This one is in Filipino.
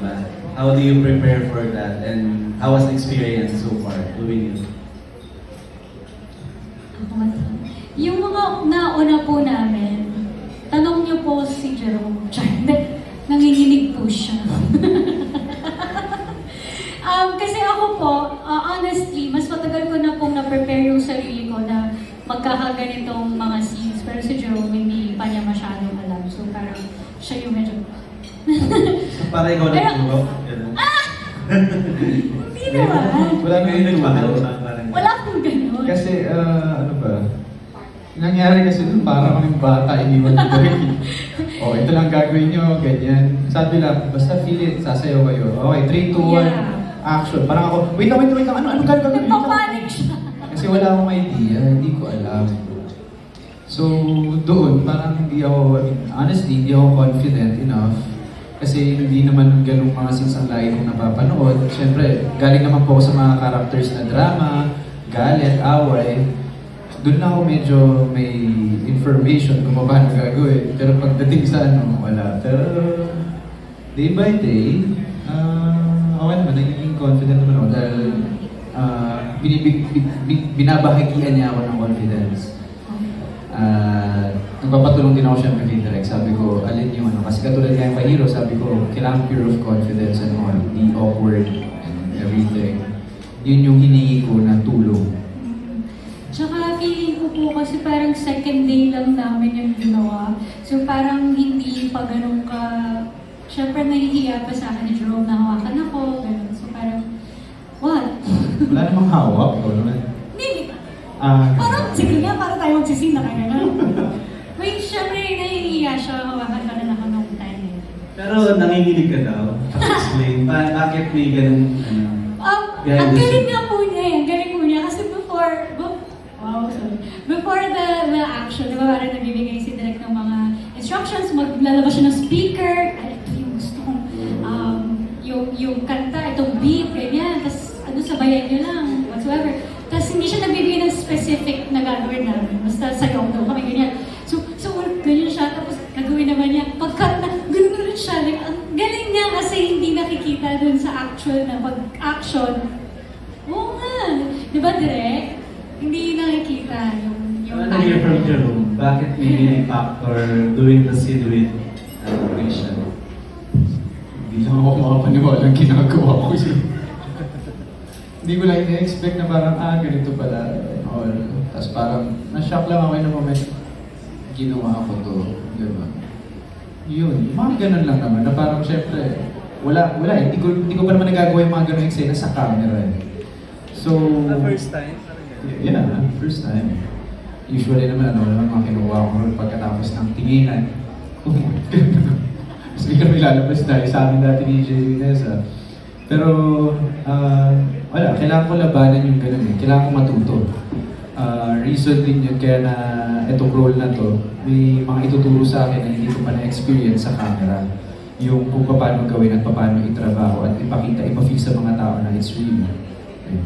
ba? How do you prepare for that? And how was the experience so far doing it? Yung mga nauna po namin, tanong niyo po si Jerome. Nanginginig po siya. Kasi ako po, honestly, mas matagal ko na pong na-prepare yung sarili ko na magkakaganitong mga scenes. Pero si Jerome, hindi pa niya masyadong alam. So parang siya yung medyo... So parang ikaw nagturo? Hindi naman. Wala nang nagturo. Wala akong ganun. Kasi, ano ba? Nangyari kasi dun, parang kaming bata, iniwan ko gawin. O, ito lang gagawin nyo, ganyan. Sabi lang, basta feel it, sasayaw kayo. Okay, 3, 2, 1, action. Parang ako, wait lang, ano gagawin? Nagpapanik siya. Kasi wala akong idea, hindi ko alam. So, doon, parang hindi ako, honestly, hindi ako confident enough. Kasi hindi naman ganung mga scenes ang lagi kong napapanood. Siyempre, galing naman po ako sa mga characters na drama, galit, away. Doon na ako medyo may information kung paano gagawin. Pero pagdating sa wala. Pero day by day, okay naman, nagiging confident naman ako dahil binabahagian niya ako ng confidence. Nagpapatulong din ako siyempre kay Direk. Sabi ko, alin yung kasi katulad nga yung Pahiro, sabi ko, kailangan pure of confidence and all, be awkward and everything. Yun yung hiningi ko na tulong. Tsaka feeling ko po kasi parang second day lang namin yung ginawa. So parang hindi pa ganun ka... Siyempre nahihiya pa sa akin ni Jerome na hawakan ako, ganun. So parang, what? Wala namang hawak, o naman? Hindi. Parang, sige nga, para tayo magsisin na kaya na. Wait, siyempre nahihiya siya, hawakan ka na ako nung time. Pero nanginginig ka daw. Explain, bakit may ganun, ang galing nga po niya, ang galing po niya. Kasi before the action, di ba parang nagbibigay si Direk ng mga instructions, maglalabas siya ng speaker, ito yung gusto kong, yung kanta, itong beat, ganyan, tapos sabayan niyo lang, whatsoever. Tapos hindi siya nagbibigay ng specific na gagawin namin, basta sayaw daw kami, ganyan. So ganyan siya, tapos gagawin naman niya, pag-cut na, ganun rin siya. Like, ang galing niya kasi hindi nakikita dun sa actual na pag-action. Oo nga, di ba Direk? Hindi nakikita yung ano you're from Jerome? Bakit may factor doing the scene with Christian? Hindi lang ako makapaniwala ang ginagawa ko. Hindi ko lang ina-expect na parang, ganito pala. Tapos parang, na-shock lang ako in a moment. Ginawa ko to. Diba? Yun, mga ganun lang naman. Na parang syempre, wala. Hindi ko pa naman nagagawa yung mga ganun eksena sa camera. So, the first time? Yeah, first time. Usually naman, mga kinuha ko pagkatapos ng tinginan. Mas bigla may lalabas dahil sa amin dati ni J. Inesa. Pero, wala, kailangan ko labanan yung ganun eh. Kailangan ko matuto. Reason din yun kaya na itong role na to, may mga ituturo sa akin na hindi ko pa na-experience sa camera. Yung kung paano gawin at paano itrabaho at ipakita, ipafix sa mga tao na it's real. Okay.